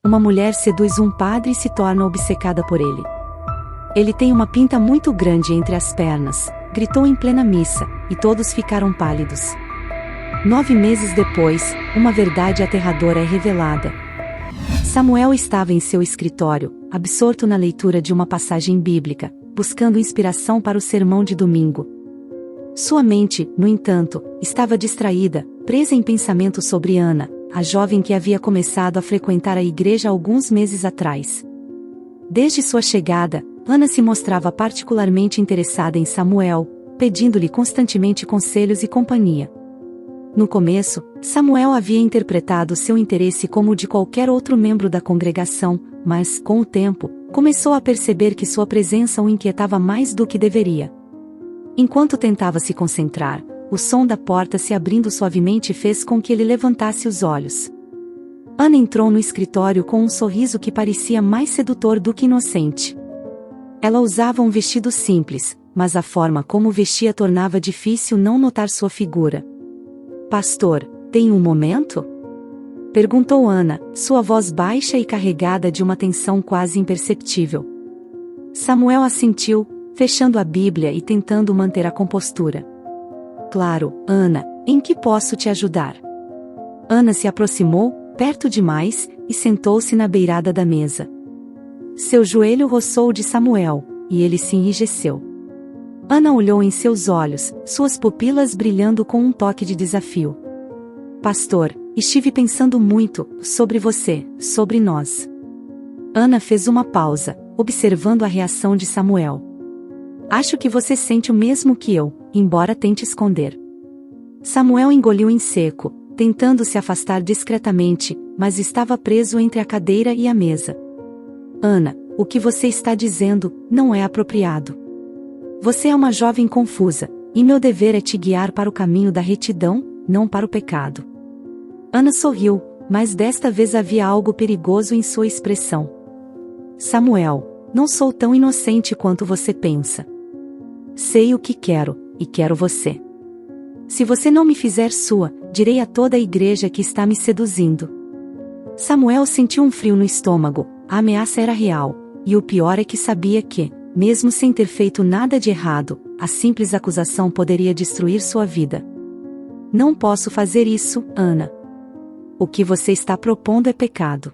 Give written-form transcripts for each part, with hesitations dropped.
Uma mulher seduz um padre e se torna obcecada por ele. Ele tem uma pinta muito grande entre as pernas, gritou em plena missa, e todos ficaram pálidos. 9 meses depois, uma verdade aterradora é revelada. Samuel estava em seu escritório, absorto na leitura de uma passagem bíblica, buscando inspiração para o sermão de domingo. Sua mente, no entanto, estava distraída, presa em pensamentos sobre Ana, a jovem que havia começado a frequentar a igreja alguns meses atrás. Desde sua chegada, Ana se mostrava particularmente interessada em Samuel, pedindo-lhe constantemente conselhos e companhia. No começo, Samuel havia interpretado seu interesse como o de qualquer outro membro da congregação, mas, com o tempo, começou a perceber que sua presença o inquietava mais do que deveria. Enquanto tentava se concentrar, o som da porta se abrindo suavemente fez com que ele levantasse os olhos. Ana entrou no escritório com um sorriso que parecia mais sedutor do que inocente. Ela usava um vestido simples, mas a forma como vestia tornava difícil não notar sua figura. "Pastor, tem um momento?" perguntou Ana, sua voz baixa e carregada de uma tensão quase imperceptível. Samuel assentiu, fechando a Bíblia e tentando manter a compostura. "Claro, Ana, em que posso te ajudar?" Ana se aproximou, perto demais, e sentou-se na beirada da mesa. Seu joelho roçou o de Samuel, e ele se enrijeceu. Ana olhou em seus olhos, suas pupilas brilhando com um toque de desafio. "Pastor, estive pensando muito sobre você, sobre nós." Ana fez uma pausa, observando a reação de Samuel. "Acho que você sente o mesmo que eu, embora tente esconder." Samuel engoliu em seco, tentando se afastar discretamente, mas estava preso entre a cadeira e a mesa. "Ana, o que você está dizendo não é apropriado. Você é uma jovem confusa, e meu dever é te guiar para o caminho da retidão, não para o pecado." Ana sorriu, mas desta vez havia algo perigoso em sua expressão. "Samuel, não sou tão inocente quanto você pensa. Sei o que quero, e quero você. Se você não me fizer sua, direi a toda a igreja que está me seduzindo." Samuel sentiu um frio no estômago, a ameaça era real, e o pior é que sabia que, mesmo sem ter feito nada de errado, a simples acusação poderia destruir sua vida. "Não posso fazer isso, Ana. O que você está propondo é pecado.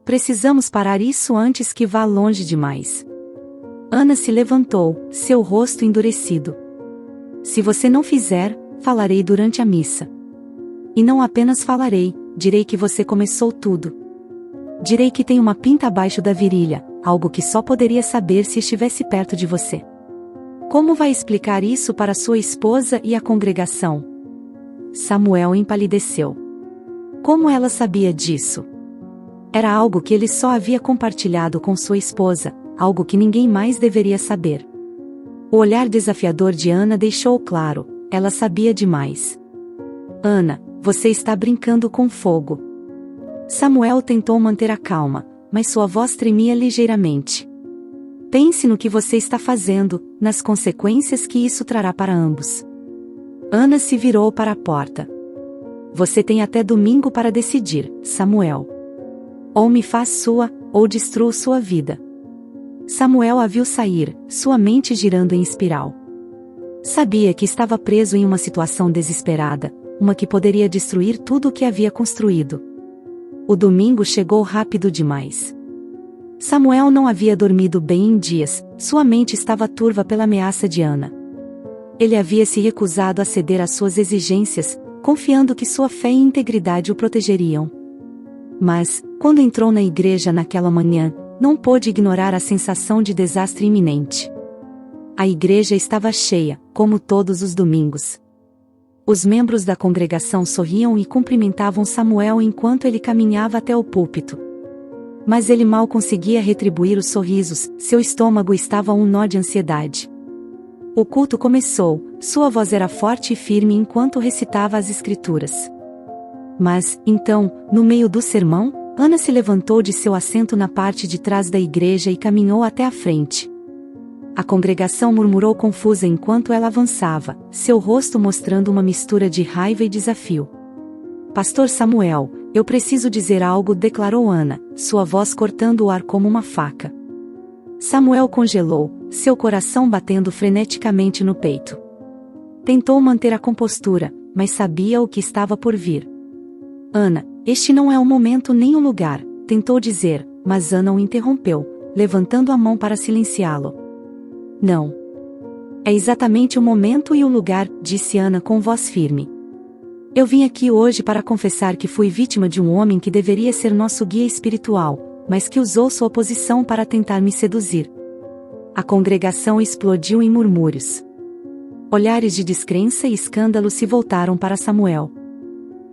Precisamos parar isso antes que vá longe demais." Ana se levantou, seu rosto endurecido. "Se você não fizer, falarei durante a missa. E não apenas falarei, direi que você começou tudo. Direi que tem uma pinta abaixo da virilha, algo que só poderia saber se estivesse perto de você. Como vai explicar isso para sua esposa e a congregação?" Samuel empalideceu. Como ela sabia disso? Era algo que ele só havia compartilhado com sua esposa, algo que ninguém mais deveria saber. O olhar desafiador de Ana deixou claro, ela sabia demais. "Ana, você está brincando com fogo." Samuel tentou manter a calma, mas sua voz tremia ligeiramente. "Pense no que você está fazendo, nas consequências que isso trará para ambos." Ana se virou para a porta. "Você tem até domingo para decidir, Samuel. Ou me faz sua, ou destruo sua vida." Samuel a viu sair, sua mente girando em espiral. Sabia que estava preso em uma situação desesperada, uma que poderia destruir tudo o que havia construído. O domingo chegou rápido demais. Samuel não havia dormido bem em dias, sua mente estava turva pela ameaça de Ana. Ele havia se recusado a ceder às suas exigências, confiando que sua fé e integridade o protegeriam. Mas, quando entrou na igreja naquela manhã, não pôde ignorar a sensação de desastre iminente. A igreja estava cheia, como todos os domingos. Os membros da congregação sorriam e cumprimentavam Samuel enquanto ele caminhava até o púlpito. Mas ele mal conseguia retribuir os sorrisos, seu estômago estava a um nó de ansiedade. O culto começou, sua voz era forte e firme enquanto recitava as escrituras. Mas, então, no meio do sermão, Ana se levantou de seu assento na parte de trás da igreja e caminhou até a frente. A congregação murmurou confusa enquanto ela avançava, seu rosto mostrando uma mistura de raiva e desafio. Pastor Samuel, eu preciso dizer algo, declarou Ana, sua voz cortando o ar como uma faca. Samuel congelou, seu coração batendo freneticamente no peito. Tentou manter a compostura, mas sabia o que estava por vir. Ana, este não é o momento nem o lugar, tentou dizer, mas Ana o interrompeu, levantando a mão para silenciá-lo. Não. É exatamente o momento e o lugar, disse Ana com voz firme. Eu vim aqui hoje para confessar que fui vítima de um homem que deveria ser nosso guia espiritual, mas que usou sua posição para tentar me seduzir. A congregação explodiu em murmúrios. Olhares de descrença e escândalo se voltaram para Samuel.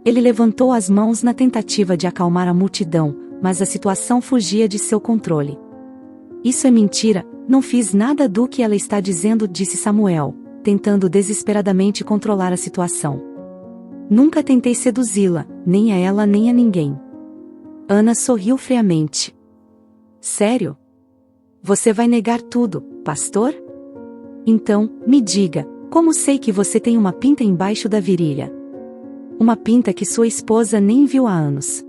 Ele levantou as mãos na tentativa de acalmar a multidão, mas a situação fugia de seu controle. Isso é mentira, não fiz nada do que ela está dizendo, disse Samuel, tentando desesperadamente controlar a situação. Nunca tentei seduzi-la, nem a ela nem a ninguém. Ana sorriu friamente. Sério? Você vai negar tudo, pastor? Então, me diga, como sei que você tem uma pinta embaixo da virilha? Uma pinta que sua esposa nem viu há anos.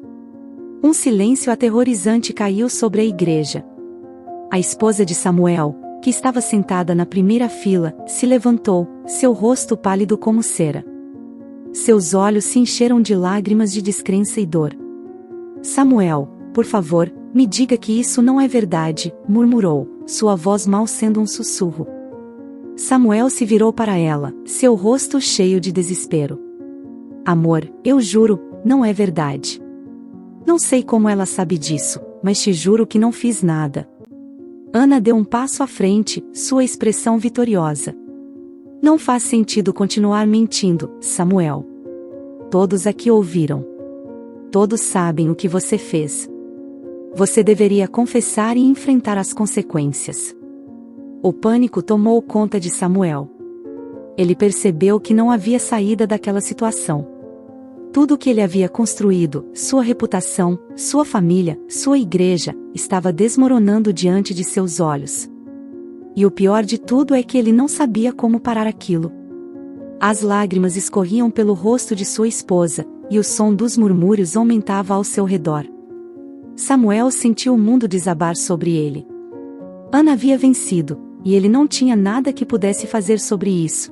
Um silêncio aterrorizante caiu sobre a igreja. A esposa de Samuel, que estava sentada na primeira fila, se levantou, seu rosto pálido como cera. Seus olhos se encheram de lágrimas de descrença e dor. Samuel, por favor, me diga que isso não é verdade, murmurou, sua voz mal sendo um sussurro. Samuel se virou para ela, seu rosto cheio de desespero. Amor, eu juro, não é verdade. Não sei como ela sabe disso, mas te juro que não fiz nada. Ana deu um passo à frente, sua expressão vitoriosa. Não faz sentido continuar mentindo, Samuel. Todos aqui ouviram. Todos sabem o que você fez. Você deveria confessar e enfrentar as consequências. O pânico tomou conta de Samuel. Ele percebeu que não havia saída daquela situação. Tudo o que ele havia construído, sua reputação, sua família, sua igreja, estava desmoronando diante de seus olhos. E o pior de tudo é que ele não sabia como parar aquilo. As lágrimas escorriam pelo rosto de sua esposa, e o som dos murmúrios aumentava ao seu redor. Samuel sentiu o mundo desabar sobre ele. Ana havia vencido, e ele não tinha nada que pudesse fazer sobre isso.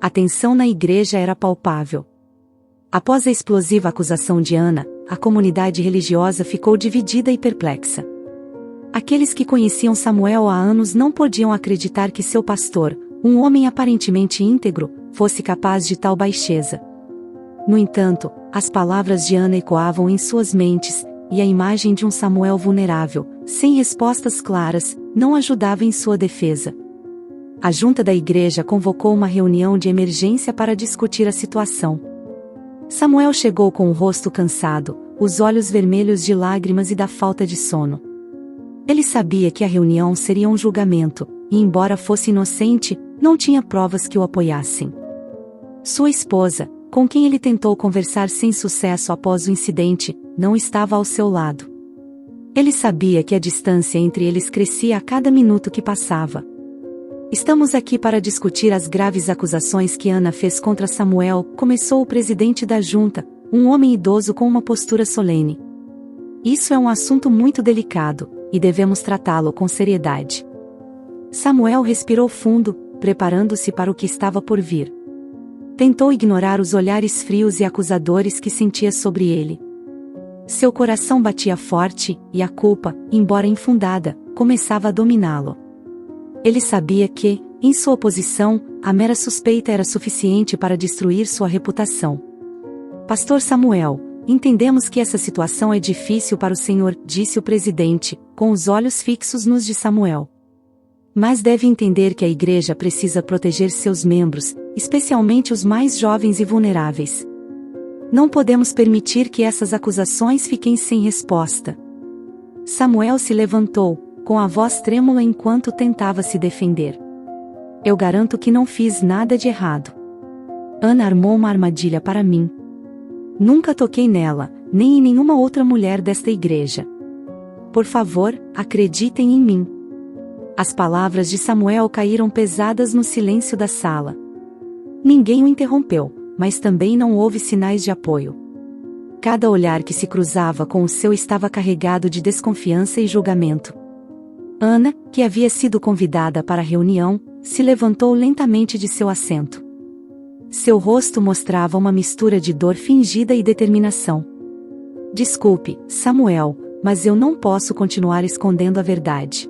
A tensão na igreja era palpável. Após a explosiva acusação de Ana, a comunidade religiosa ficou dividida e perplexa. Aqueles que conheciam Samuel há anos não podiam acreditar que seu pastor, um homem aparentemente íntegro, fosse capaz de tal baixeza. No entanto, as palavras de Ana ecoavam em suas mentes, e a imagem de um Samuel vulnerável, sem respostas claras, não ajudava em sua defesa. A junta da igreja convocou uma reunião de emergência para discutir a situação. Samuel chegou com o rosto cansado, os olhos vermelhos de lágrimas e da falta de sono. Ele sabia que a reunião seria um julgamento, e embora fosse inocente, não tinha provas que o apoiassem. Sua esposa, com quem ele tentou conversar sem sucesso após o incidente, não estava ao seu lado. Ele sabia que a distância entre eles crescia a cada minuto que passava. Estamos aqui para discutir as graves acusações que Ana fez contra Samuel, começou o presidente da junta, um homem idoso com uma postura solene. Isso é um assunto muito delicado, e devemos tratá-lo com seriedade. Samuel respirou fundo, preparando-se para o que estava por vir. Tentou ignorar os olhares frios e acusadores que sentia sobre ele. Seu coração batia forte, e a culpa, embora infundada, começava a dominá-lo. Ele sabia que, em sua posição, a mera suspeita era suficiente para destruir sua reputação. Pastor Samuel, entendemos que essa situação é difícil para o senhor, disse o presidente, com os olhos fixos nos de Samuel. Mas deve entender que a igreja precisa proteger seus membros, especialmente os mais jovens e vulneráveis. Não podemos permitir que essas acusações fiquem sem resposta. Samuel se levantou, com a voz trêmula enquanto tentava se defender. Eu garanto que não fiz nada de errado. Ana armou uma armadilha para mim. Nunca toquei nela, nem em nenhuma outra mulher desta igreja. Por favor, acreditem em mim. As palavras de Samuel caíram pesadas no silêncio da sala. Ninguém o interrompeu, mas também não houve sinais de apoio. Cada olhar que se cruzava com o seu estava carregado de desconfiança e julgamento. Ana, que havia sido convidada para a reunião, se levantou lentamente de seu assento. Seu rosto mostrava uma mistura de dor fingida e determinação. Desculpe, Samuel, mas eu não posso continuar escondendo a verdade.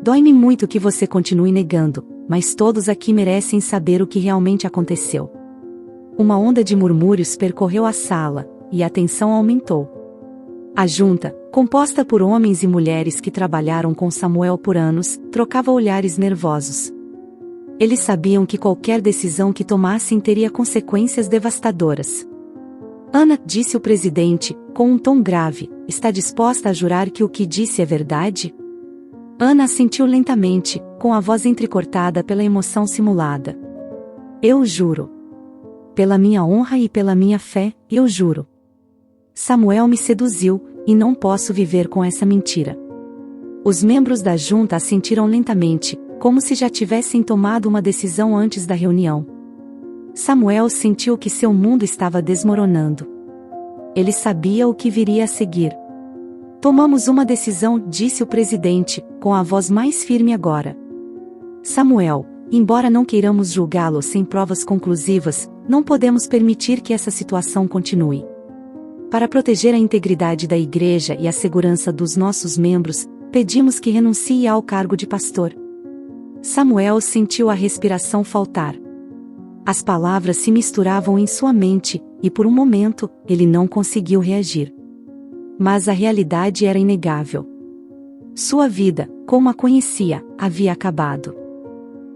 Dói-me muito que você continue negando, mas todos aqui merecem saber o que realmente aconteceu. Uma onda de murmúrios percorreu a sala, e a tensão aumentou. A junta, composta por homens e mulheres que trabalharam com Samuel por anos, trocava olhares nervosos. Eles sabiam que qualquer decisão que tomassem teria consequências devastadoras. Ana, disse o presidente, com um tom grave, está disposta a jurar que o que disse é verdade? Ana assentiu lentamente, com a voz entrecortada pela emoção simulada. Eu juro. Pela minha honra e pela minha fé, eu juro. Samuel me seduziu, e não posso viver com essa mentira. Os membros da junta assentiram lentamente, como se já tivessem tomado uma decisão antes da reunião. Samuel sentiu que seu mundo estava desmoronando. Ele sabia o que viria a seguir. Tomamos uma decisão, disse o presidente, com a voz mais firme agora. Samuel, embora não queiramos julgá-lo sem provas conclusivas, não podemos permitir que essa situação continue. Para proteger a integridade da igreja e a segurança dos nossos membros, pedimos que renuncie ao cargo de pastor. Samuel sentiu a respiração faltar. As palavras se misturavam em sua mente, e por um momento, ele não conseguiu reagir. Mas a realidade era inegável. Sua vida, como a conhecia, havia acabado.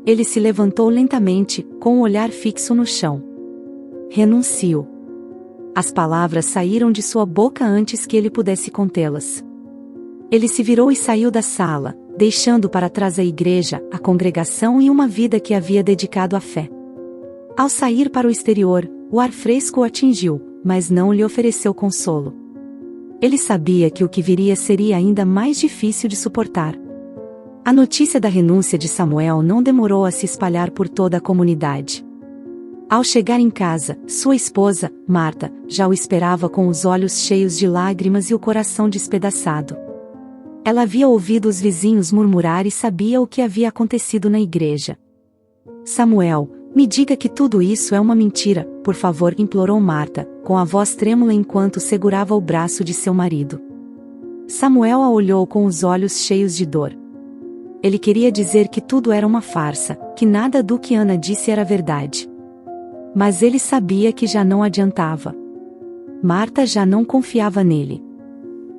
Ele se levantou lentamente, com o olhar fixo no chão. Renuncio. As palavras saíram de sua boca antes que ele pudesse contê-las. Ele se virou e saiu da sala, deixando para trás a igreja, a congregação e uma vida que havia dedicado à fé. Ao sair para o exterior, o ar fresco o atingiu, mas não lhe ofereceu consolo. Ele sabia que o que viria seria ainda mais difícil de suportar. A notícia da renúncia de Samuel não demorou a se espalhar por toda a comunidade. Ao chegar em casa, sua esposa, Marta, já o esperava com os olhos cheios de lágrimas e o coração despedaçado. Ela havia ouvido os vizinhos murmurar e sabia o que havia acontecido na igreja. Samuel, me diga que tudo isso é uma mentira, por favor, implorou Marta, com a voz trêmula enquanto segurava o braço de seu marido. Samuel a olhou com os olhos cheios de dor. Ele queria dizer que tudo era uma farsa, que nada do que Ana disse era verdade. Mas ele sabia que já não adiantava. Marta já não confiava nele.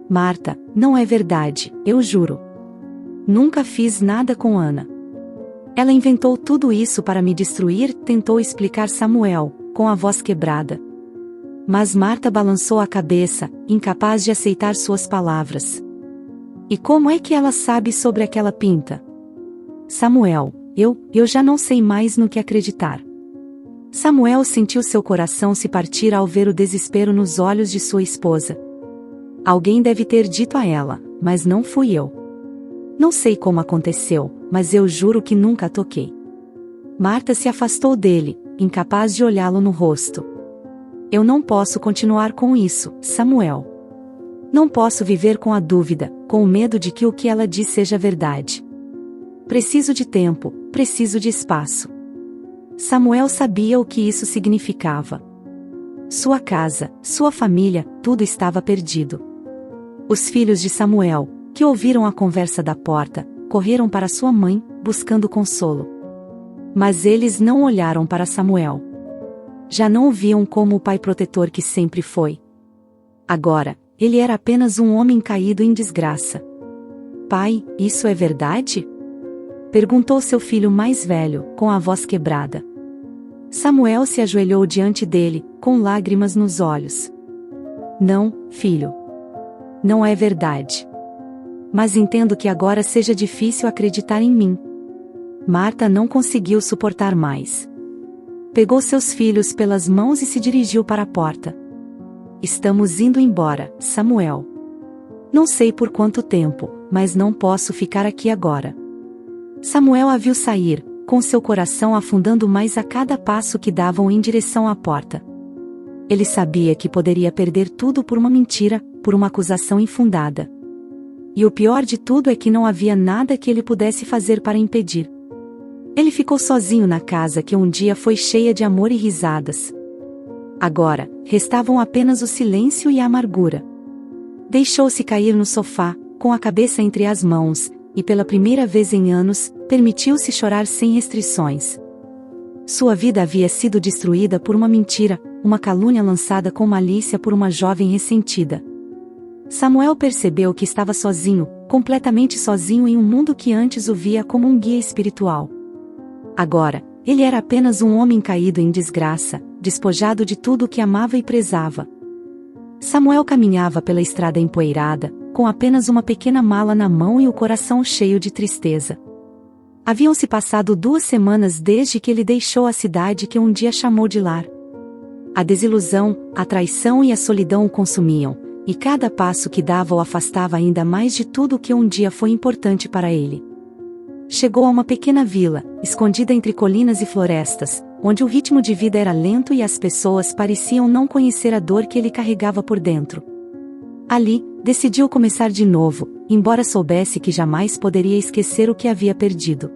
Marta, não é verdade, eu juro. Nunca fiz nada com Ana. Ela inventou tudo isso para me destruir, tentou explicar Samuel, com a voz quebrada. Mas Marta balançou a cabeça, incapaz de aceitar suas palavras. E como é que ela sabe sobre aquela pinta? Samuel, eu já não sei mais no que acreditar. Samuel sentiu seu coração se partir ao ver o desespero nos olhos de sua esposa. Alguém deve ter dito a ela, mas não fui eu. Não sei como aconteceu, mas eu juro que nunca a toquei. Marta se afastou dele, incapaz de olhá-lo no rosto. Eu não posso continuar com isso, Samuel. Não posso viver com a dúvida, com o medo de que o que ela diz seja verdade. Preciso de tempo, preciso de espaço. Samuel sabia o que isso significava. Sua casa, sua família, tudo estava perdido. Os filhos de Samuel, que ouviram a conversa da porta, correram para sua mãe, buscando consolo. Mas eles não olharam para Samuel. Já não o viam como o pai protetor que sempre foi. Agora, ele era apenas um homem caído em desgraça. Pai, isso é verdade? Perguntou seu filho mais velho, com a voz quebrada. Samuel se ajoelhou diante dele, com lágrimas nos olhos. Não, filho. Não é verdade. Mas entendo que agora seja difícil acreditar em mim. Marta não conseguiu suportar mais. Pegou seus filhos pelas mãos e se dirigiu para a porta. Estamos indo embora, Samuel. Não sei por quanto tempo, mas não posso ficar aqui agora. Samuel a viu sair, com seu coração afundando mais a cada passo que davam em direção à porta. Ele sabia que poderia perder tudo por uma mentira, por uma acusação infundada. E o pior de tudo é que não havia nada que ele pudesse fazer para impedir. Ele ficou sozinho na casa que um dia foi cheia de amor e risadas. Agora, restavam apenas o silêncio e a amargura. Deixou-se cair no sofá, com a cabeça entre as mãos, e pela primeira vez em anos, permitiu-se chorar sem restrições. Sua vida havia sido destruída por uma mentira, uma calúnia lançada com malícia por uma jovem ressentida. Samuel percebeu que estava sozinho, completamente sozinho em um mundo que antes o via como um guia espiritual. Agora, ele era apenas um homem caído em desgraça, despojado de tudo o que amava e prezava. Samuel caminhava pela estrada empoeirada, com apenas uma pequena mala na mão e o coração cheio de tristeza. Haviam-se passado 2 semanas desde que ele deixou a cidade que um dia chamou de lar. A desilusão, a traição e a solidão o consumiam, e cada passo que dava o afastava ainda mais de tudo o que um dia foi importante para ele. Chegou a uma pequena vila, escondida entre colinas e florestas, onde o ritmo de vida era lento e as pessoas pareciam não conhecer a dor que ele carregava por dentro. Ali, decidiu começar de novo, embora soubesse que jamais poderia esquecer o que havia perdido.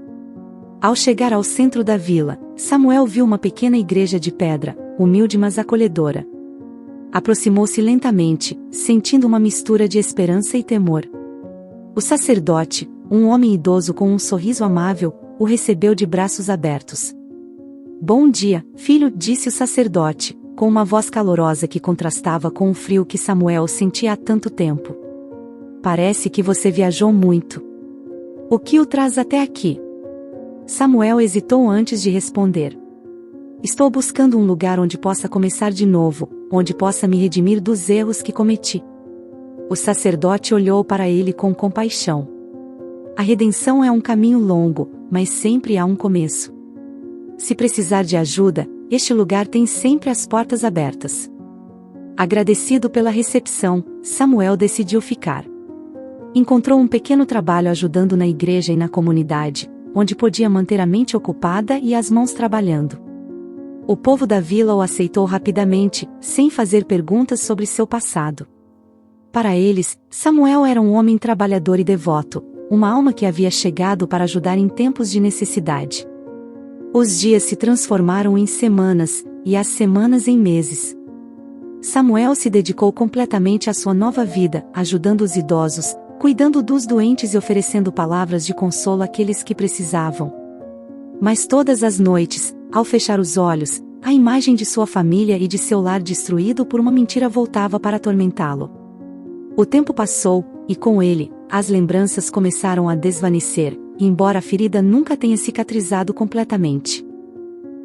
Ao chegar ao centro da vila, Samuel viu uma pequena igreja de pedra, humilde mas acolhedora. Aproximou-se lentamente, sentindo uma mistura de esperança e temor. O sacerdote, um homem idoso com um sorriso amável, o recebeu de braços abertos. "Bom dia, filho", disse o sacerdote, com uma voz calorosa que contrastava com o frio que Samuel sentia há tanto tempo. "Parece que você viajou muito. O que o traz até aqui?" Samuel hesitou antes de responder. "Estou buscando um lugar onde possa começar de novo, onde possa me redimir dos erros que cometi." O sacerdote olhou para ele com compaixão. "A redenção é um caminho longo, mas sempre há um começo. Se precisar de ajuda, este lugar tem sempre as portas abertas." Agradecido pela recepção, Samuel decidiu ficar. Encontrou um pequeno trabalho ajudando na igreja e na comunidade, onde podia manter a mente ocupada e as mãos trabalhando. O povo da vila o aceitou rapidamente, sem fazer perguntas sobre seu passado. Para eles, Samuel era um homem trabalhador e devoto, uma alma que havia chegado para ajudar em tempos de necessidade. Os dias se transformaram em semanas, e as semanas em meses. Samuel se dedicou completamente à sua nova vida, ajudando os idosos, cuidando dos doentes e oferecendo palavras de consolo àqueles que precisavam. Mas todas as noites, ao fechar os olhos, a imagem de sua família e de seu lar destruído por uma mentira voltava para atormentá-lo. O tempo passou, e com ele, as lembranças começaram a desvanecer, embora a ferida nunca tenha cicatrizado completamente.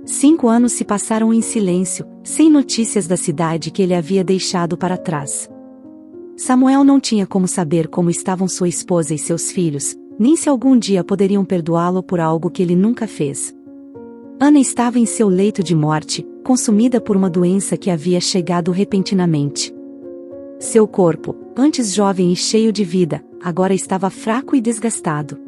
5 anos se passaram em silêncio, sem notícias da cidade que ele havia deixado para trás. Samuel não tinha como saber como estavam sua esposa e seus filhos, nem se algum dia poderiam perdoá-lo por algo que ele nunca fez. Ana estava em seu leito de morte, consumida por uma doença que havia chegado repentinamente. Seu corpo, antes jovem e cheio de vida, agora estava fraco e desgastado.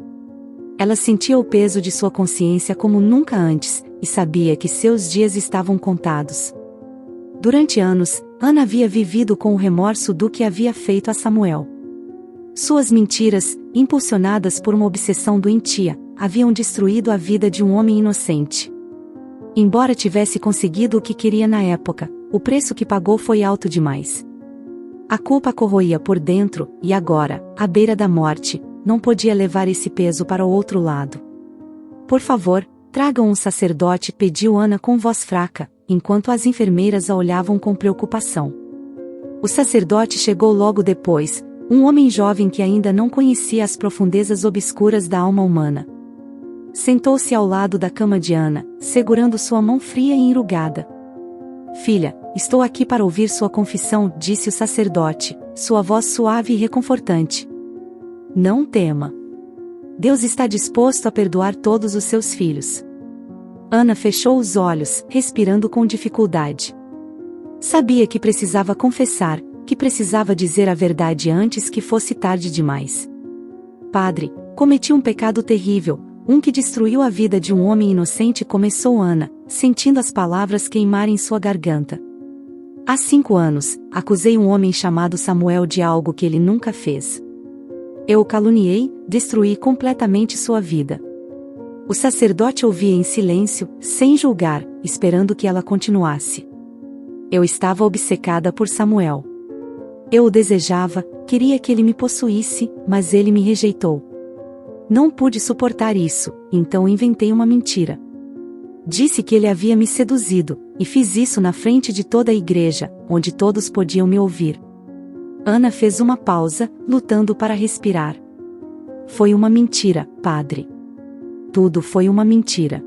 Ela sentia o peso de sua consciência como nunca antes, e sabia que seus dias estavam contados. Durante anos, Ana havia vivido com o remorso do que havia feito a Samuel. Suas mentiras, impulsionadas por uma obsessão doentia, haviam destruído a vida de um homem inocente. Embora tivesse conseguido o que queria na época, o preço que pagou foi alto demais. A culpa corroía por dentro, e agora, à beira da morte, não podia levar esse peso para o outro lado. "Por favor, tragam um sacerdote", pediu Ana com voz fraca, enquanto as enfermeiras a olhavam com preocupação. O sacerdote chegou logo depois, um homem jovem que ainda não conhecia as profundezas obscuras da alma humana. Sentou-se ao lado da cama de Ana, segurando sua mão fria e enrugada. "Filha, estou aqui para ouvir sua confissão", disse o sacerdote, sua voz suave e reconfortante. "Não tema. Deus está disposto a perdoar todos os seus filhos." Ana fechou os olhos, respirando com dificuldade. Sabia que precisava confessar, que precisava dizer a verdade antes que fosse tarde demais. "Padre, cometi um pecado terrível, um que destruiu a vida de um homem inocente", começou Ana, sentindo as palavras queimarem sua garganta. Há 5 anos, acusei um homem chamado Samuel de algo que ele nunca fez. Eu o caluniei, destruí completamente sua vida. O sacerdote ouvia em silêncio, sem julgar, esperando que ela continuasse. Eu estava obcecada por Samuel. Eu o desejava, queria que ele me possuísse, mas ele me rejeitou. Não pude suportar isso, então inventei uma mentira. Disse que ele havia me seduzido, e fiz isso na frente de toda a igreja, onde todos podiam me ouvir. Ana fez uma pausa, lutando para respirar. Foi uma mentira, padre. Tudo foi uma mentira.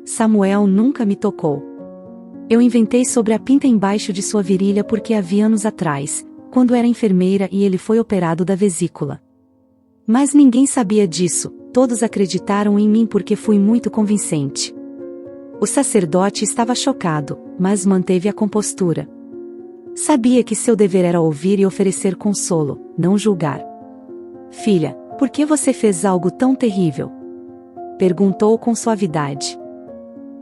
Samuel nunca me tocou. Eu inventei sobre a pinta embaixo de sua virilha porque havia anos atrás, quando era enfermeira e ele foi operado da vesícula. Mas ninguém sabia disso, todos acreditaram em mim porque fui muito convincente. O sacerdote estava chocado, mas manteve a compostura. Sabia que seu dever era ouvir e oferecer consolo, não julgar. Filha, por que você fez algo tão terrível? Perguntou com suavidade.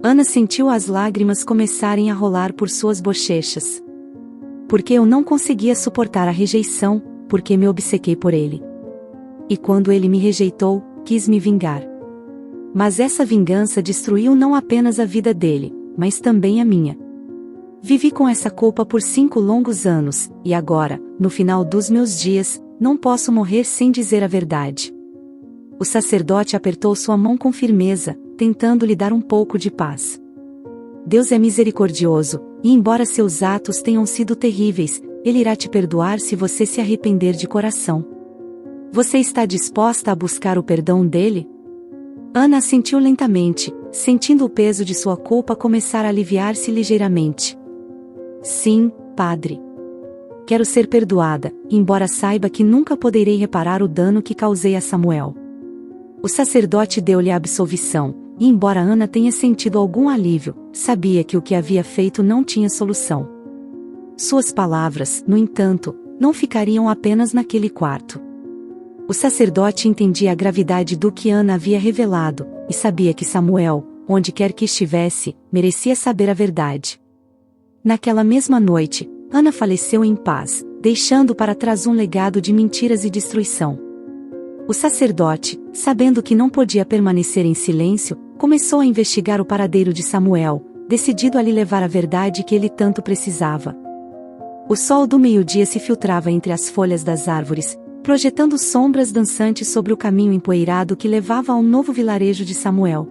Ana sentiu as lágrimas começarem a rolar por suas bochechas. Porque eu não conseguia suportar a rejeição, porque me obcequei por ele. E quando ele me rejeitou, quis me vingar. Mas essa vingança destruiu não apenas a vida dele, mas também a minha. Vivi com essa culpa por 5 longos anos, e agora, no final dos meus dias, não posso morrer sem dizer a verdade. O sacerdote apertou sua mão com firmeza, tentando lhe dar um pouco de paz. Deus é misericordioso, e embora seus atos tenham sido terríveis, Ele irá te perdoar se você se arrepender de coração. Você está disposta a buscar o perdão dele? Ana assentiu lentamente, sentindo o peso de sua culpa começar a aliviar-se ligeiramente. Sim, padre. Quero ser perdoada, embora saiba que nunca poderei reparar o dano que causei a Samuel. O sacerdote deu-lhe a absolvição, e embora Ana tenha sentido algum alívio, sabia que o que havia feito não tinha solução. Suas palavras, no entanto, não ficariam apenas naquele quarto. O sacerdote entendia a gravidade do que Ana havia revelado, e sabia que Samuel, onde quer que estivesse, merecia saber a verdade. Naquela mesma noite, Ana faleceu em paz, deixando para trás um legado de mentiras e destruição. O sacerdote, sabendo que não podia permanecer em silêncio, começou a investigar o paradeiro de Samuel, decidido a lhe levar a verdade que ele tanto precisava. O sol do meio-dia se filtrava entre as folhas das árvores, projetando sombras dançantes sobre o caminho empoeirado que levava ao novo vilarejo de Samuel.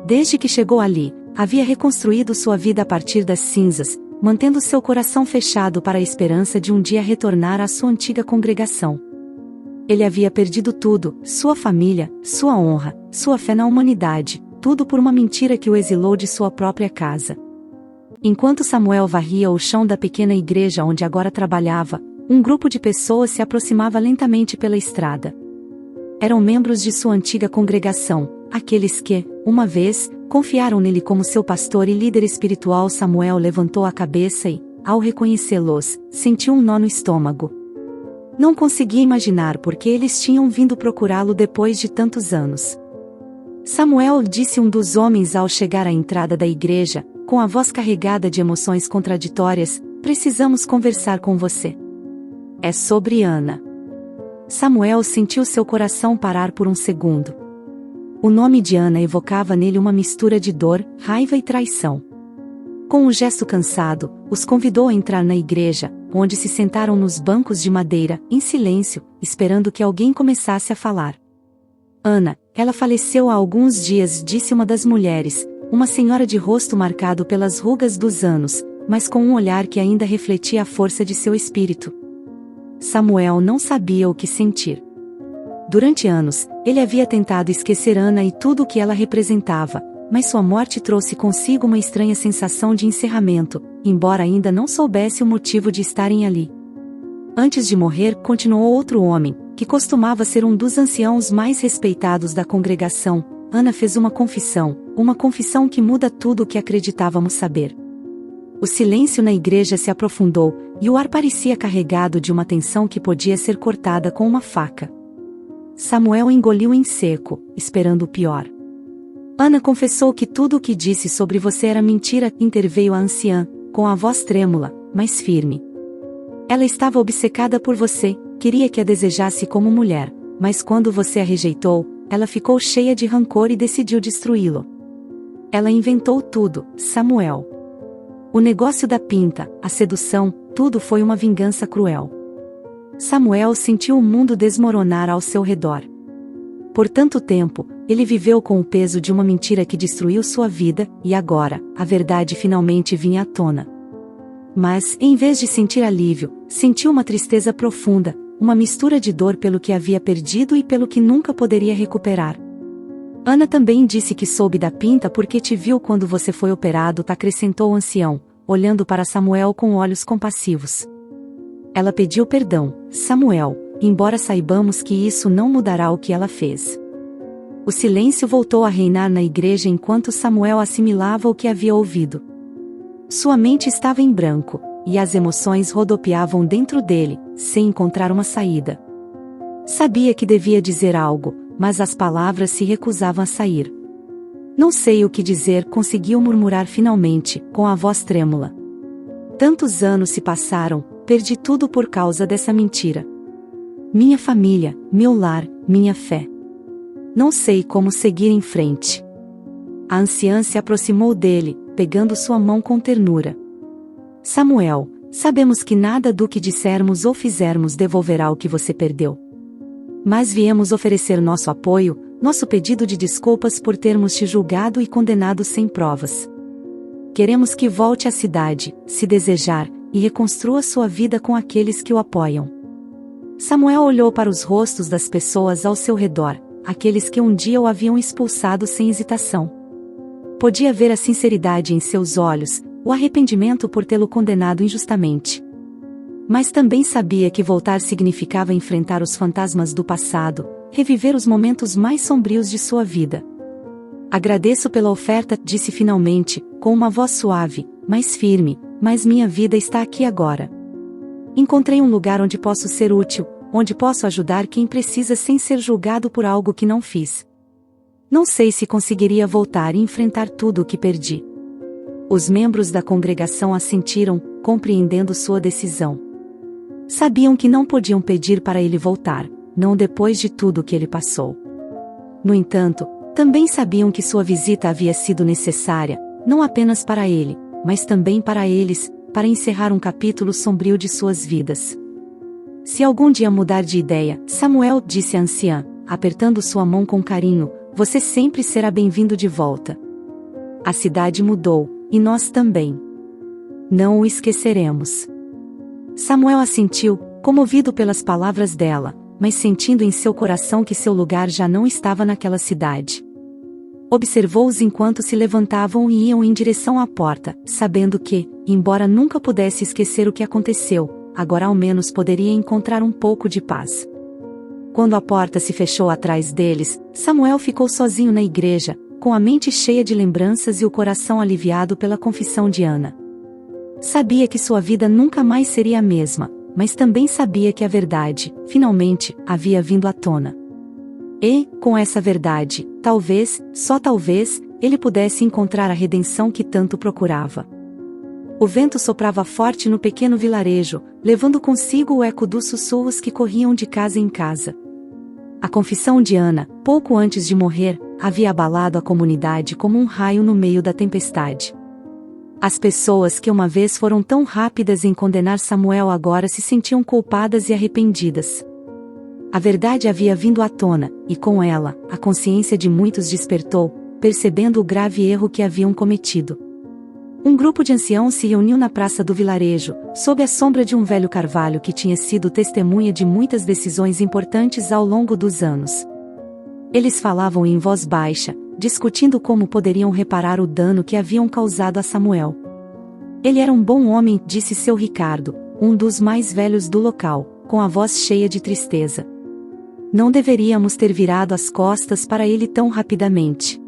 Desde que chegou ali, havia reconstruído sua vida a partir das cinzas, mantendo seu coração fechado para a esperança de um dia retornar à sua antiga congregação. Ele havia perdido tudo, sua família, sua honra, sua fé na humanidade, tudo por uma mentira que o exilou de sua própria casa. Enquanto Samuel varria o chão da pequena igreja onde agora trabalhava, um grupo de pessoas se aproximava lentamente pela estrada. Eram membros de sua antiga congregação, aqueles que, uma vez, confiaram nele como seu pastor e líder espiritual. Samuel levantou a cabeça e, ao reconhecê-los, sentiu um nó no estômago. Não conseguia imaginar por que eles tinham vindo procurá-lo depois de tantos anos. Samuel, disse um dos homens ao chegar à entrada da igreja, com a voz carregada de emoções contraditórias, precisamos conversar com você. É sobre Ana. Samuel sentiu seu coração parar por um segundo. O nome de Ana evocava nele uma mistura de dor, raiva e traição. Com um gesto cansado, os convidou a entrar na igreja, onde se sentaram nos bancos de madeira, em silêncio, esperando que alguém começasse a falar. Ana, ela faleceu há alguns dias, disse uma das mulheres, uma senhora de rosto marcado pelas rugas dos anos, mas com um olhar que ainda refletia a força de seu espírito. Samuel não sabia o que sentir. Durante anos, ele havia tentado esquecer Ana e tudo o que ela representava, mas sua morte trouxe consigo uma estranha sensação de encerramento, embora ainda não soubesse o motivo de estarem ali. Antes de morrer, continuou outro homem, que costumava ser um dos anciãos mais respeitados da congregação. Ana fez uma confissão que muda tudo o que acreditávamos saber. O silêncio na igreja se aprofundou, e o ar parecia carregado de uma tensão que podia ser cortada com uma faca. Samuel engoliu em seco, esperando o pior. Ana confessou que tudo o que disse sobre você era mentira, interveio a anciã, com a voz trêmula, mais firme. Ela estava obcecada por você, queria que a desejasse como mulher, mas quando você a rejeitou, ela ficou cheia de rancor e decidiu destruí-lo. Ela inventou tudo, Samuel. O negócio da pinta, a sedução, tudo foi uma vingança cruel. Samuel sentiu o mundo desmoronar ao seu redor. Por tanto tempo, ele viveu com o peso de uma mentira que destruiu sua vida, e agora, a verdade finalmente vinha à tona. Mas, em vez de sentir alívio, sentiu uma tristeza profunda, uma mistura de dor pelo que havia perdido e pelo que nunca poderia recuperar. Ana também disse que soube da pinta porque te viu quando você foi operado, acrescentou o ancião, olhando para Samuel com olhos compassivos. Ela pediu perdão, Samuel, embora saibamos que isso não mudará o que ela fez. O silêncio voltou a reinar na igreja enquanto Samuel assimilava o que havia ouvido. Sua mente estava em branco, e as emoções rodopiavam dentro dele, sem encontrar uma saída. Sabia que devia dizer algo, mas as palavras se recusavam a sair. Não sei o que dizer, conseguiu murmurar finalmente, com a voz trêmula. Tantos anos se passaram, perdi tudo por causa dessa mentira. Minha família, meu lar, minha fé. Não sei como seguir em frente. A anciã se aproximou dele, pegando sua mão com ternura. Samuel, sabemos que nada do que dissermos ou fizermos devolverá o que você perdeu. Mas viemos oferecer nosso apoio, nosso pedido de desculpas por termos te julgado e condenado sem provas. Queremos que volte à cidade, se desejar, e reconstrua sua vida com aqueles que o apoiam. Samuel olhou para os rostos das pessoas ao seu redor, aqueles que um dia o haviam expulsado sem hesitação. Podia ver a sinceridade em seus olhos, o arrependimento por tê-lo condenado injustamente. Mas também sabia que voltar significava enfrentar os fantasmas do passado, reviver os momentos mais sombrios de sua vida. Agradeço pela oferta, disse finalmente, com uma voz suave, mais firme, mas minha vida está aqui agora. Encontrei um lugar onde posso ser útil, onde posso ajudar quem precisa sem ser julgado por algo que não fiz. Não sei se conseguiria voltar e enfrentar tudo o que perdi. Os membros da congregação assentiram, compreendendo sua decisão. Sabiam que não podiam pedir para ele voltar, não depois de tudo o que ele passou. No entanto, também sabiam que sua visita havia sido necessária, não apenas para ele, mas também para eles, para encerrar um capítulo sombrio de suas vidas. Se algum dia mudar de ideia, Samuel, disse a anciã, apertando sua mão com carinho, você sempre será bem-vindo de volta. A cidade mudou, e nós também. Não o esqueceremos. Samuel assentiu, comovido pelas palavras dela, mas sentindo em seu coração que seu lugar já não estava naquela cidade. Observou-os enquanto se levantavam e iam em direção à porta, sabendo que, embora nunca pudesse esquecer o que aconteceu, agora ao menos poderia encontrar um pouco de paz. Quando a porta se fechou atrás deles, Samuel ficou sozinho na igreja, com a mente cheia de lembranças e o coração aliviado pela confissão de Ana. Sabia que sua vida nunca mais seria a mesma, mas também sabia que a verdade, finalmente, havia vindo à tona. E, com essa verdade, talvez, só talvez, ele pudesse encontrar a redenção que tanto procurava. O vento soprava forte no pequeno vilarejo, levando consigo o eco dos sussurros que corriam de casa em casa. A confissão de Ana, pouco antes de morrer, havia abalado a comunidade como um raio no meio da tempestade. As pessoas que uma vez foram tão rápidas em condenar Samuel agora se sentiam culpadas e arrependidas. A verdade havia vindo à tona, e com ela, a consciência de muitos despertou, percebendo o grave erro que haviam cometido. Um grupo de anciãos se reuniu na praça do vilarejo, sob a sombra de um velho carvalho que tinha sido testemunha de muitas decisões importantes ao longo dos anos. Eles falavam em voz baixa, discutindo como poderiam reparar o dano que haviam causado a Samuel. Ele era um bom homem, disse seu Ricardo, um dos mais velhos do local, com a voz cheia de tristeza. Não deveríamos ter virado as costas para ele tão rapidamente.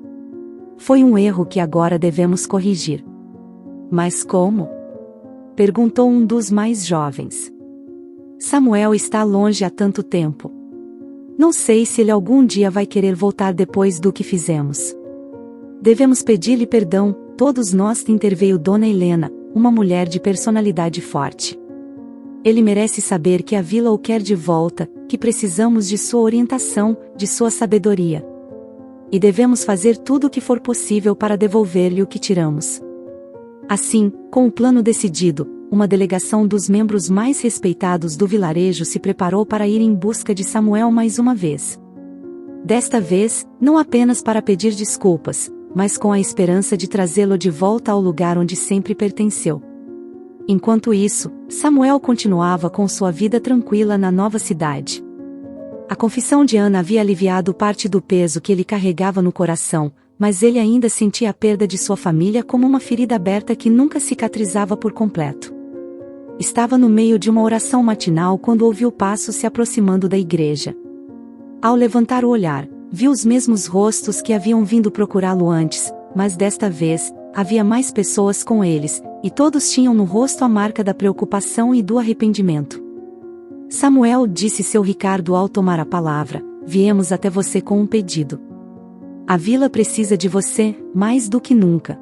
Foi um erro que agora devemos corrigir. Mas como? Perguntou um dos mais jovens. Samuel está longe há tanto tempo. Não sei se ele algum dia vai querer voltar depois do que fizemos. Devemos pedir-lhe perdão, todos nós, interveio Dona Helena, uma mulher de personalidade forte. Ele merece saber que a vila o quer de volta, que precisamos de sua orientação, de sua sabedoria. E devemos fazer tudo o que for possível para devolver-lhe o que tiramos. Assim, com o plano decidido, uma delegação dos membros mais respeitados do vilarejo se preparou para ir em busca de Samuel mais uma vez. Desta vez, não apenas para pedir desculpas, mas com a esperança de trazê-lo de volta ao lugar onde sempre pertenceu. Enquanto isso, Samuel continuava com sua vida tranquila na nova cidade. A confissão de Ana havia aliviado parte do peso que ele carregava no coração, mas ele ainda sentia a perda de sua família como uma ferida aberta que nunca cicatrizava por completo. Estava no meio de uma oração matinal quando ouviu passos se aproximando da igreja. Ao levantar o olhar, viu os mesmos rostos que haviam vindo procurá-lo antes, mas desta vez, havia mais pessoas com eles, e todos tinham no rosto a marca da preocupação e do arrependimento. Samuel, disse seu Ricardo ao tomar a palavra, viemos até você com um pedido. A vila precisa de você, mais do que nunca.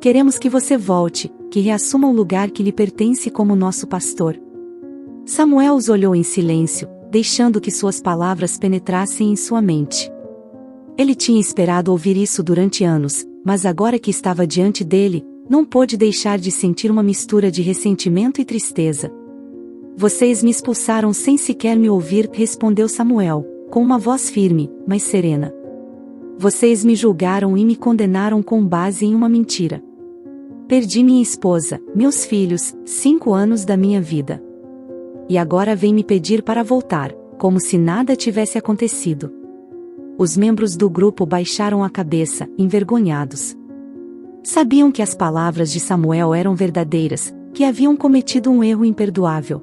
Queremos que você volte, que reassuma o lugar que lhe pertence como nosso pastor. Samuel os olhou em silêncio, deixando que suas palavras penetrassem em sua mente. Ele tinha esperado ouvir isso durante anos, mas agora que estava diante dele, não pôde deixar de sentir uma mistura de ressentimento e tristeza. Vocês me expulsaram sem sequer me ouvir, respondeu Samuel, com uma voz firme, mas serena. Vocês me julgaram e me condenaram com base em uma mentira. Perdi minha esposa, meus filhos, 5 anos da minha vida. E agora vem me pedir para voltar, como se nada tivesse acontecido. Os membros do grupo baixaram a cabeça, envergonhados. Sabiam que as palavras de Samuel eram verdadeiras, que haviam cometido um erro imperdoável.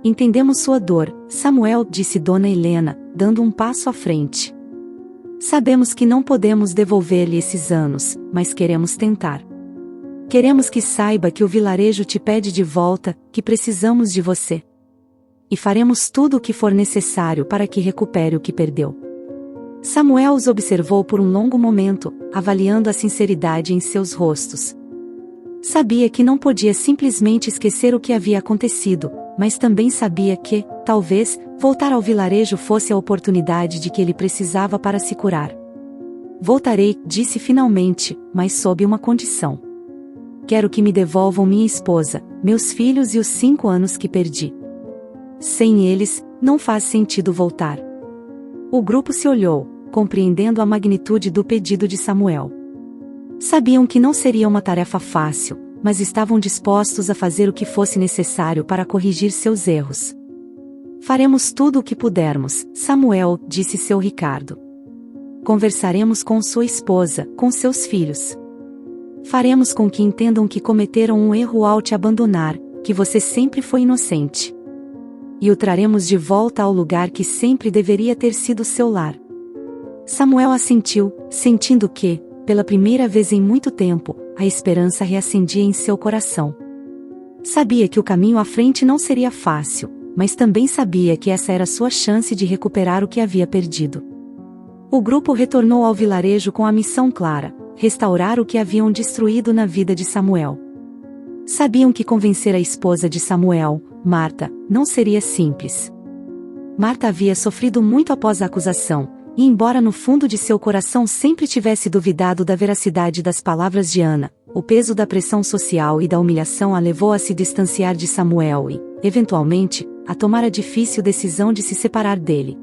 Entendemos sua dor, Samuel, disse Dona Helena, dando um passo à frente. Sabemos que não podemos devolver-lhe esses anos, mas queremos tentar. Queremos que saiba que o vilarejo te pede de volta, que precisamos de você. E faremos tudo o que for necessário para que recupere o que perdeu. Samuel os observou por um longo momento, avaliando a sinceridade em seus rostos. Sabia que não podia simplesmente esquecer o que havia acontecido, mas também sabia que, talvez, voltar ao vilarejo fosse a oportunidade de que ele precisava para se curar. Voltarei, disse finalmente, mas sob uma condição. Quero que me devolvam minha esposa, meus filhos e os 5 anos que perdi. Sem eles, não faz sentido voltar. O grupo se olhou, compreendendo a magnitude do pedido de Samuel. Sabiam que não seria uma tarefa fácil, mas estavam dispostos a fazer o que fosse necessário para corrigir seus erros. Faremos tudo o que pudermos, Samuel, disse seu Ricardo. Conversaremos com sua esposa, com seus filhos. Faremos com que entendam que cometeram um erro ao te abandonar, que você sempre foi inocente. E o traremos de volta ao lugar que sempre deveria ter sido seu lar. Samuel assentiu, sentindo que, pela primeira vez em muito tempo, a esperança reacendia em seu coração. Sabia que o caminho à frente não seria fácil, mas também sabia que essa era sua chance de recuperar o que havia perdido. O grupo retornou ao vilarejo com a missão clara: restaurar o que haviam destruído na vida de Samuel. Sabiam que convencer a esposa de Samuel, Marta, não seria simples. Marta havia sofrido muito após a acusação, e embora no fundo de seu coração sempre tivesse duvidado da veracidade das palavras de Ana, o peso da pressão social e da humilhação a levou a se distanciar de Samuel e, eventualmente, a tomar a difícil decisão de se separar dele.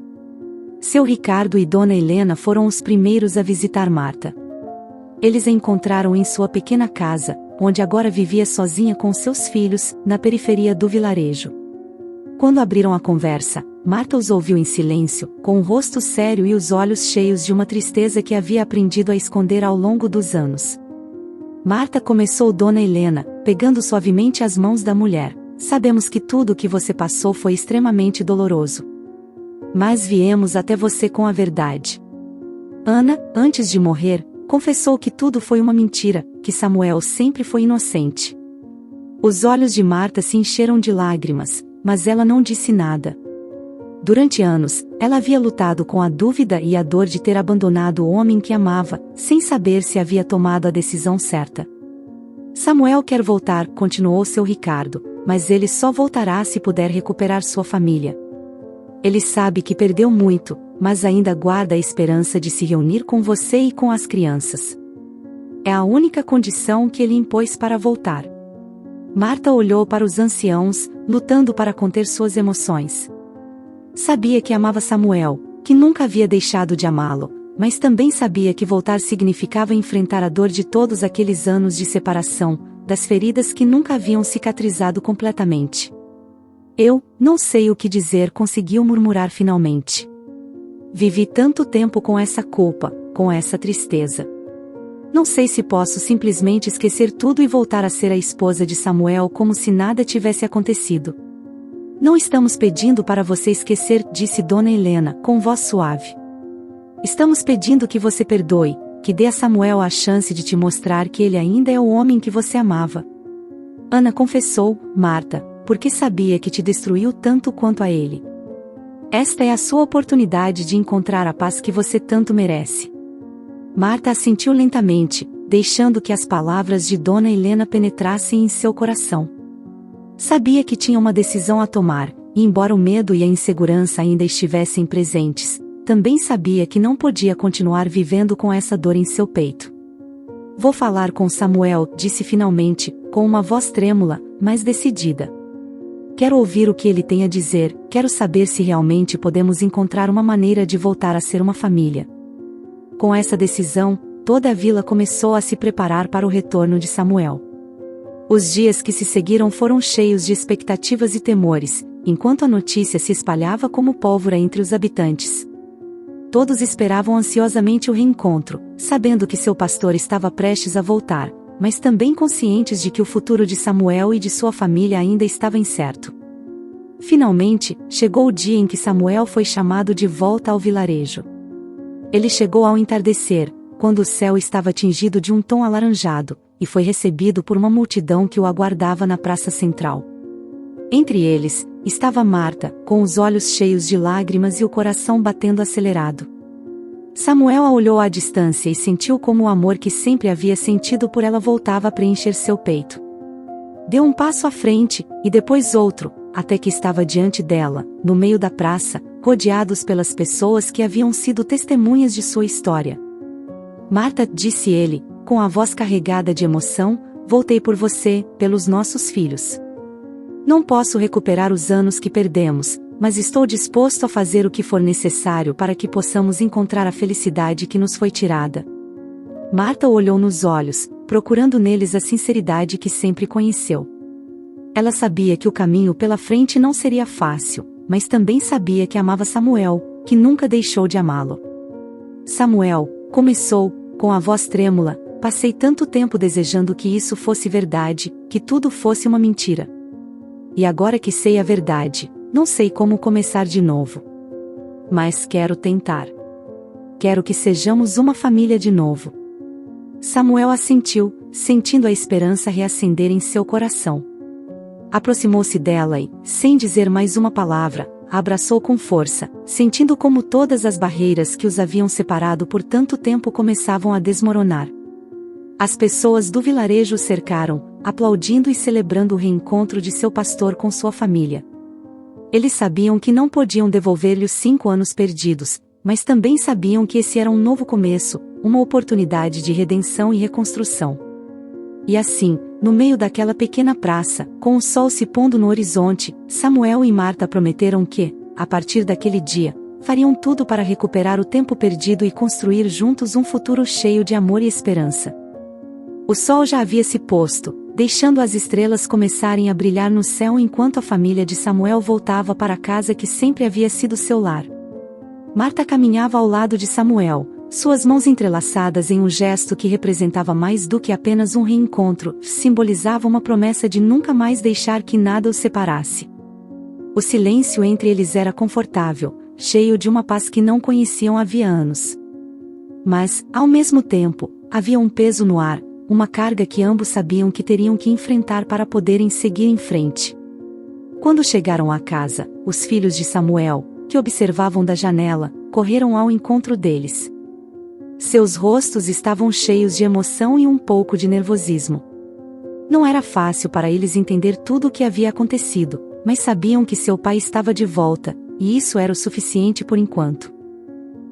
Seu Ricardo e Dona Helena foram os primeiros a visitar Marta. Eles a encontraram em sua pequena casa, onde agora vivia sozinha com seus filhos, na periferia do vilarejo. Quando abriram a conversa, Marta os ouviu em silêncio, com o rosto sério e os olhos cheios de uma tristeza que havia aprendido a esconder ao longo dos anos. Marta, começou Dona Helena, pegando suavemente as mãos da mulher. Sabemos que tudo o que você passou foi extremamente doloroso. Mas viemos até você com a verdade. Ana, antes de morrer, confessou que tudo foi uma mentira, que Samuel sempre foi inocente. Os olhos de Marta se encheram de lágrimas, mas ela não disse nada. Durante anos, ela havia lutado com a dúvida e a dor de ter abandonado o homem que amava, sem saber se havia tomado a decisão certa. Samuel quer voltar, continuou seu Ricardo, mas ele só voltará se puder recuperar sua família. Ele sabe que perdeu muito, mas ainda guarda a esperança de se reunir com você e com as crianças. É a única condição que ele impôs para voltar. Marta olhou para os anciãos, lutando para conter suas emoções. Sabia que amava Samuel, que nunca havia deixado de amá-lo, mas também sabia que voltar significava enfrentar a dor de todos aqueles anos de separação, das feridas que nunca haviam cicatrizado completamente. Eu não sei o que dizer, conseguiu murmurar finalmente. Vivi tanto tempo com essa culpa, com essa tristeza. Não sei se posso simplesmente esquecer tudo e voltar a ser a esposa de Samuel como se nada tivesse acontecido. Não estamos pedindo para você esquecer, disse Dona Helena, com voz suave. Estamos pedindo que você perdoe, que dê a Samuel a chance de te mostrar que ele ainda é o homem que você amava. Ana confessou, Marta, porque sabia que te destruiu tanto quanto a ele. Esta é a sua oportunidade de encontrar a paz que você tanto merece. Marta assentiu lentamente, deixando que as palavras de Dona Helena penetrassem em seu coração. Sabia que tinha uma decisão a tomar, e embora o medo e a insegurança ainda estivessem presentes, também sabia que não podia continuar vivendo com essa dor em seu peito. Vou falar com Samuel, disse finalmente, com uma voz trêmula, mas decidida. Quero ouvir o que ele tem a dizer, quero saber se realmente podemos encontrar uma maneira de voltar a ser uma família. Com essa decisão, toda a vila começou a se preparar para o retorno de Samuel. Os dias que se seguiram foram cheios de expectativas e temores, enquanto a notícia se espalhava como pólvora entre os habitantes. Todos esperavam ansiosamente o reencontro, sabendo que seu pastor estava prestes a voltar, mas também conscientes de que o futuro de Samuel e de sua família ainda estava incerto. Finalmente, chegou o dia em que Samuel foi chamado de volta ao vilarejo. Ele chegou ao entardecer, quando o céu estava tingido de um tom alaranjado, e foi recebido por uma multidão que o aguardava na praça central. Entre eles, estava Marta, com os olhos cheios de lágrimas e o coração batendo acelerado. Samuel a olhou à distância e sentiu como o amor que sempre havia sentido por ela voltava a preencher seu peito. Deu um passo à frente, e depois outro, até que estava diante dela, no meio da praça, rodeados pelas pessoas que haviam sido testemunhas de sua história. Marta, disse ele, com a voz carregada de emoção, voltei por você, pelos nossos filhos. Não posso recuperar os anos que perdemos, mas estou disposto a fazer o que for necessário para que possamos encontrar a felicidade que nos foi tirada. Marta olhou nos olhos, procurando neles a sinceridade que sempre conheceu. Ela sabia que o caminho pela frente não seria fácil, mas também sabia que amava Samuel, que nunca deixou de amá-lo. Samuel, começou, com a voz trêmula, passei tanto tempo desejando que isso fosse verdade, que tudo fosse uma mentira. E agora que sei a verdade, não sei como começar de novo. Mas quero tentar. Quero que sejamos uma família de novo. Samuel assentiu, sentindo a esperança reacender em seu coração. Aproximou-se dela e, sem dizer mais uma palavra, a abraçou com força, sentindo como todas as barreiras que os haviam separado por tanto tempo começavam a desmoronar. As pessoas do vilarejo o cercaram, aplaudindo e celebrando o reencontro de seu pastor com sua família. Eles sabiam que não podiam devolver-lhe os 5 anos perdidos, mas também sabiam que esse era um novo começo, uma oportunidade de redenção e reconstrução. E assim, no meio daquela pequena praça, com o sol se pondo no horizonte, Samuel e Marta prometeram que, a partir daquele dia, fariam tudo para recuperar o tempo perdido e construir juntos um futuro cheio de amor e esperança. O sol já havia se posto, deixando as estrelas começarem a brilhar no céu enquanto a família de Samuel voltava para a casa que sempre havia sido seu lar. Marta caminhava ao lado de Samuel, suas mãos entrelaçadas em um gesto que representava mais do que apenas um reencontro, simbolizava uma promessa de nunca mais deixar que nada os separasse. O silêncio entre eles era confortável, cheio de uma paz que não conheciam havia anos. Mas, ao mesmo tempo, havia um peso no ar, uma carga que ambos sabiam que teriam que enfrentar para poderem seguir em frente. Quando chegaram à casa, os filhos de Samuel, que observavam da janela, correram ao encontro deles. Seus rostos estavam cheios de emoção e um pouco de nervosismo. Não era fácil para eles entender tudo o que havia acontecido, mas sabiam que seu pai estava de volta, e isso era o suficiente por enquanto.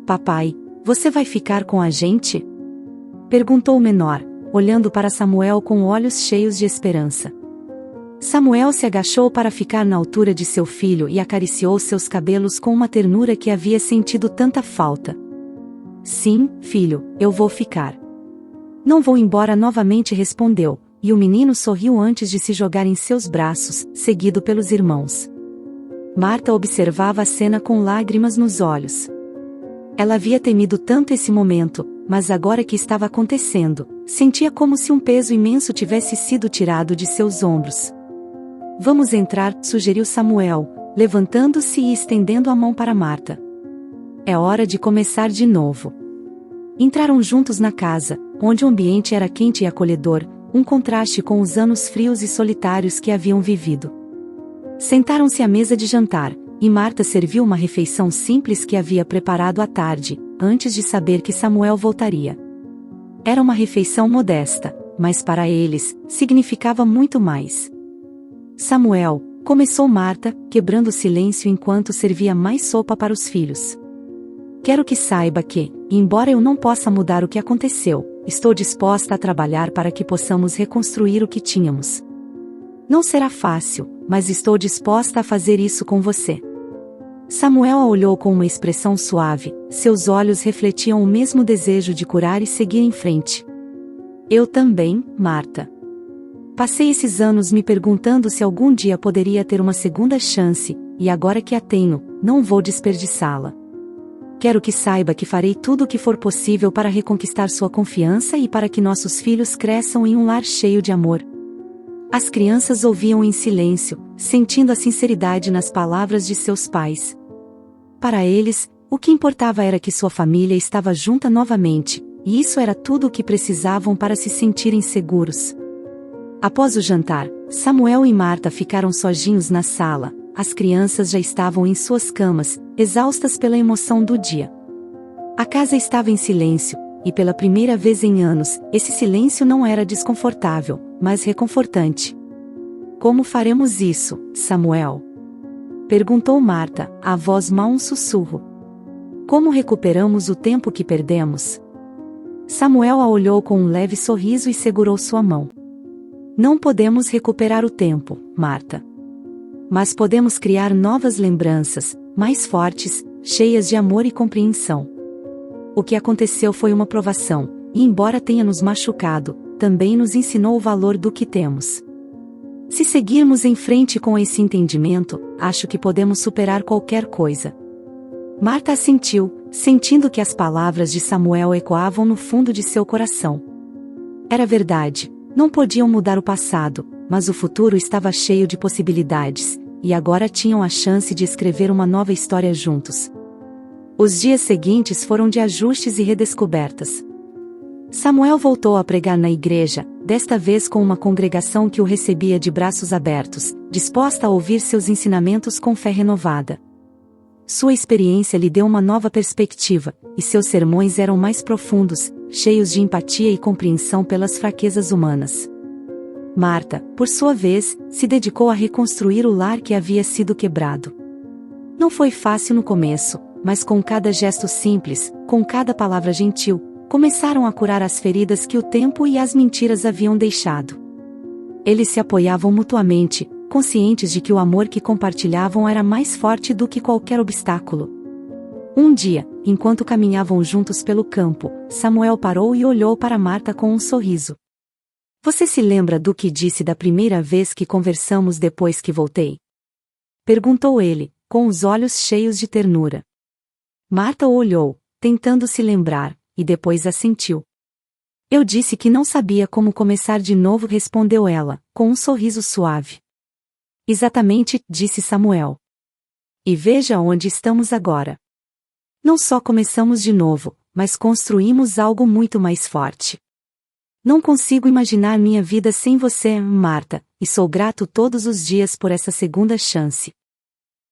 Papai, você vai ficar com a gente? Perguntou o menor, olhando para Samuel com olhos cheios de esperança. Samuel se agachou para ficar na altura de seu filho e acariciou seus cabelos com uma ternura que havia sentido tanta falta. Sim, filho, eu vou ficar. Não vou embora novamente, respondeu, e o menino sorriu antes de se jogar em seus braços, seguido pelos irmãos. Marta observava a cena com lágrimas nos olhos. Ela havia temido tanto esse momento, mas agora que estava acontecendo, sentia como se um peso imenso tivesse sido tirado de seus ombros. Vamos entrar, sugeriu Samuel, levantando-se e estendendo a mão para Marta. É hora de começar de novo. Entraram juntos na casa, onde o ambiente era quente e acolhedor, um contraste com os anos frios e solitários que haviam vivido. Sentaram-se à mesa de jantar, e Marta serviu uma refeição simples que havia preparado à tarde, antes de saber que Samuel voltaria. Era uma refeição modesta, mas para eles, significava muito mais. Samuel, começou Marta, quebrando o silêncio enquanto servia mais sopa para os filhos. Quero que saiba que, embora eu não possa mudar o que aconteceu, estou disposta a trabalhar para que possamos reconstruir o que tínhamos. Não será fácil, mas estou disposta a fazer isso com você. Samuel a olhou com uma expressão suave, seus olhos refletiam o mesmo desejo de curar e seguir em frente. Eu também, Marta. Passei esses anos me perguntando se algum dia poderia ter uma segunda chance, e agora que a tenho, não vou desperdiçá-la. Quero que saiba que farei tudo o que for possível para reconquistar sua confiança e para que nossos filhos cresçam em um lar cheio de amor. As crianças ouviam em silêncio, sentindo a sinceridade nas palavras de seus pais. Para eles, o que importava era que sua família estava junta novamente, e isso era tudo o que precisavam para se sentirem seguros. Após o jantar, Samuel e Marta ficaram sozinhos na sala. As crianças já estavam em suas camas, exaustas pela emoção do dia. A casa estava em silêncio, e pela primeira vez em anos, esse silêncio não era desconfortável, mas reconfortante. Como faremos isso, Samuel? Perguntou Marta, a voz mal um sussurro. Como recuperamos o tempo que perdemos? Samuel a olhou com um leve sorriso e segurou sua mão. Não podemos recuperar o tempo, Marta. Mas podemos criar novas lembranças, mais fortes, cheias de amor e compreensão. O que aconteceu foi uma provação, e embora tenha nos machucado, também nos ensinou o valor do que temos. Se seguirmos em frente com esse entendimento, acho que podemos superar qualquer coisa. Marta assentiu, sentindo que as palavras de Samuel ecoavam no fundo de seu coração. Era verdade, não podiam mudar o passado, mas o futuro estava cheio de possibilidades, e agora tinham a chance de escrever uma nova história juntos. Os dias seguintes foram de ajustes e redescobertas. Samuel voltou a pregar na igreja, desta vez com uma congregação que o recebia de braços abertos, disposta a ouvir seus ensinamentos com fé renovada. Sua experiência lhe deu uma nova perspectiva, e seus sermões eram mais profundos, cheios de empatia e compreensão pelas fraquezas humanas. Marta, por sua vez, se dedicou a reconstruir o lar que havia sido quebrado. Não foi fácil no começo, mas com cada gesto simples, com cada palavra gentil, começaram a curar as feridas que o tempo e as mentiras haviam deixado. Eles se apoiavam mutuamente, conscientes de que o amor que compartilhavam era mais forte do que qualquer obstáculo. Um dia, enquanto caminhavam juntos pelo campo, Samuel parou e olhou para Marta com um sorriso. Você se lembra do que disse da primeira vez que conversamos depois que voltei? Perguntou ele, com os olhos cheios de ternura. Marta o olhou, tentando se lembrar, e depois assentiu. Eu disse que não sabia como começar de novo, respondeu ela, com um sorriso suave. Exatamente, disse Samuel. E veja onde estamos agora. Não só começamos de novo, mas construímos algo muito mais forte. Não consigo imaginar minha vida sem você, Marta, e sou grato todos os dias por essa segunda chance.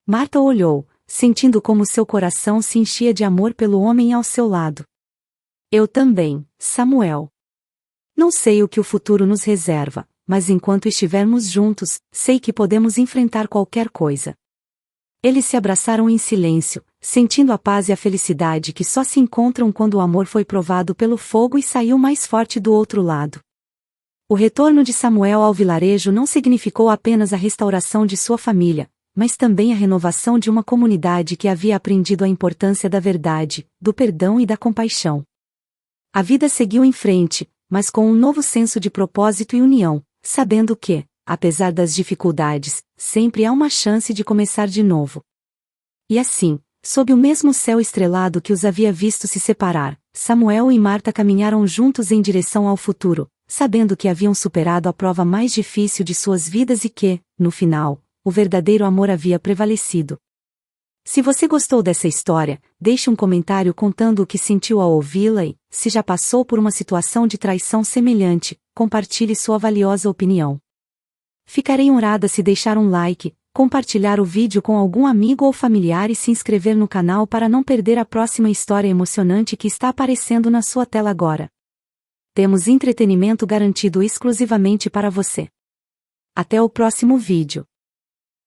Marta olhou, sentindo como seu coração se enchia de amor pelo homem ao seu lado. Eu também, Samuel. Não sei o que o futuro nos reserva, mas enquanto estivermos juntos, sei que podemos enfrentar qualquer coisa. Eles se abraçaram em silêncio, sentindo a paz e a felicidade que só se encontram quando o amor foi provado pelo fogo e saiu mais forte do outro lado. O retorno de Samuel ao vilarejo não significou apenas a restauração de sua família, mas também a renovação de uma comunidade que havia aprendido a importância da verdade, do perdão e da compaixão. A vida seguiu em frente, mas com um novo senso de propósito e união, sabendo que, apesar das dificuldades, sempre há uma chance de começar de novo. E assim, sob o mesmo céu estrelado que os havia visto se separar, Samuel e Marta caminharam juntos em direção ao futuro, sabendo que haviam superado a prova mais difícil de suas vidas e que, no final, o verdadeiro amor havia prevalecido. Se você gostou dessa história, deixe um comentário contando o que sentiu ao ouvi-la e, se já passou por uma situação de traição semelhante, compartilhe sua valiosa opinião. Ficarei honrada se deixar um like, compartilhar o vídeo com algum amigo ou familiar e se inscrever no canal para não perder a próxima história emocionante que está aparecendo na sua tela agora. Temos entretenimento garantido exclusivamente para você. Até o próximo vídeo.